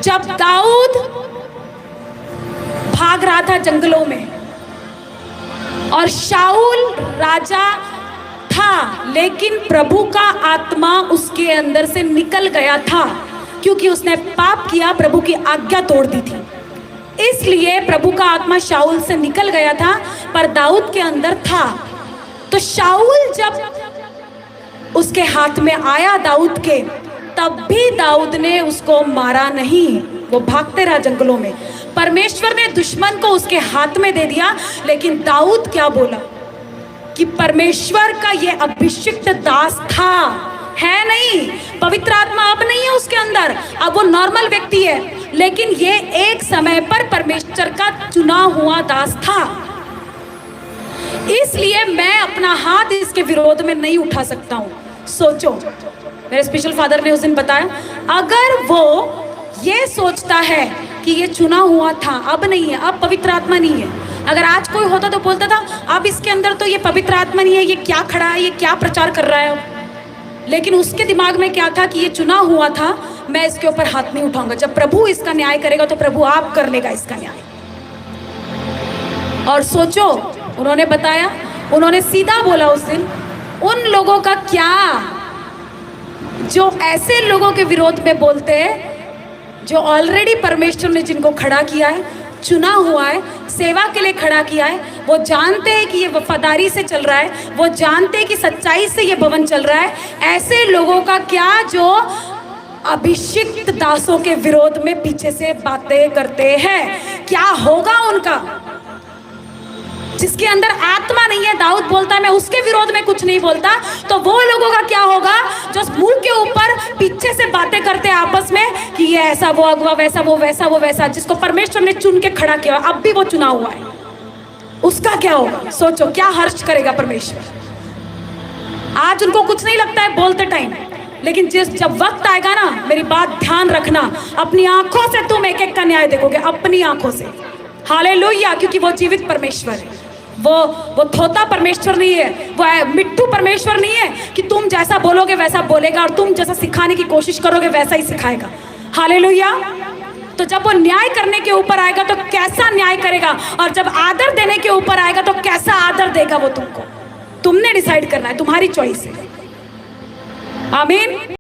जब दाऊद भाग रहा था जंगलों में और शाऊल राजा था, लेकिन प्रभु का आत्मा उसके अंदर से निकल गया था क्योंकि उसने पाप किया, प्रभु की आज्ञा तोड़ दी थी। इसलिए प्रभु का आत्मा शाऊल से निकल गया था, पर दाऊद के अंदर था। तो शाऊल जब उसके हाथ में आया दाऊद के, तब भी दाऊद ने उसको मारा नहीं, वो भागते रहा जंगलों में। परमेश्वर ने दुश्मन को उसके हाथ में दे दिया, लेकिन दाऊद क्या बोला कि परमेश्वर का ये अभिषिक्त दास था, है नहीं, पवित्र आत्मा अब नहीं है उसके अंदर, अब वो नॉर्मल व्यक्ति है, लेकिन ये एक समय पर परमेश्वर का चुना हुआ दास था। इसलिए मैं अपना हाथ इसके विरोध में नहीं उठा सकता हूं। सोचो, मेरे स्पिरिचुअल फादर ने उस दिन बताया, अगर वो ये सोचता है कि ये चुना हुआ था, अब नहीं है, अब पवित्र आत्मा नहीं है, अगर आज कोई होता तो बोलता था अब इसके अंदर तो ये पवित्र आत्मा नहीं है, ये क्या खड़ा है, ये क्या प्रचार कर रहा है। लेकिन उसके दिमाग में क्या था कि ये चुना हुआ था, मैं इसके ऊपर हाथ नहीं उठाऊंगा। जब प्रभु इसका न्याय करेगा तो प्रभु आप कर लेगा इसका न्याय। और सोचो, उन्होंने बताया, उन्होंने सीधा बोला उस दिन, उन लोगों का क्या जो ऐसे लोगों के विरोध में बोलते हैं, जो ऑलरेडी परमेश्वर ने जिनको खड़ा किया है, चुना हुआ है, सेवा के लिए खड़ा किया है, वो जानते हैं कि ये वफादारी से चल रहा है, वो जानते हैं कि सच्चाई से ये भवन चल रहा है, ऐसे लोगों का क्या जो अभिषिक्त दासों के विरोध में पीछे से बातें करते हैं, क्या होगा उनका? जिसके अंदर आत्मा नहीं है, दाऊद बोलता है मैं उसके विरोध में कुछ नहीं बोलता, तो वो लोगों का क्या होगा जो मुंह के ऊपर पीछे से बातें करते हैं आपस में कि ये ऐसा, वो अगवा वैसा, वो वैसा, वो वैसा, जिसको परमेश्वर ने चुन के खड़ा किया, अब भी वो चुना हुआ है, उसका क्या होगा? सोचो, क्या हर्ष करेगा परमेश्वर। आज उनको कुछ नहीं लगता है बोलते टाइम, लेकिन जब वक्त आएगा ना, मेरी बात ध्यान रखना, अपनी आंखों से तुम एक एक का न्याय देखोगे, अपनी आंखों से। हालेलुया, क्योंकि वो जीवित परमेश्वर है, वो थोता परमेश्वर नहीं है, वो मिट्टू परमेश्वर नहीं है कि तुम जैसा बोलोगे वैसा बोलेगा और तुम जैसा सिखाने की कोशिश करोगे वैसा ही सिखाएगा। हालेलुया। तो जब वो न्याय करने के ऊपर आएगा तो कैसा न्याय करेगा, और जब आदर देने के ऊपर आएगा तो कैसा आदर देगा वो तुमको, तुमने डिसाइड करना है, तुम्हारी चॉइस है। आमीन।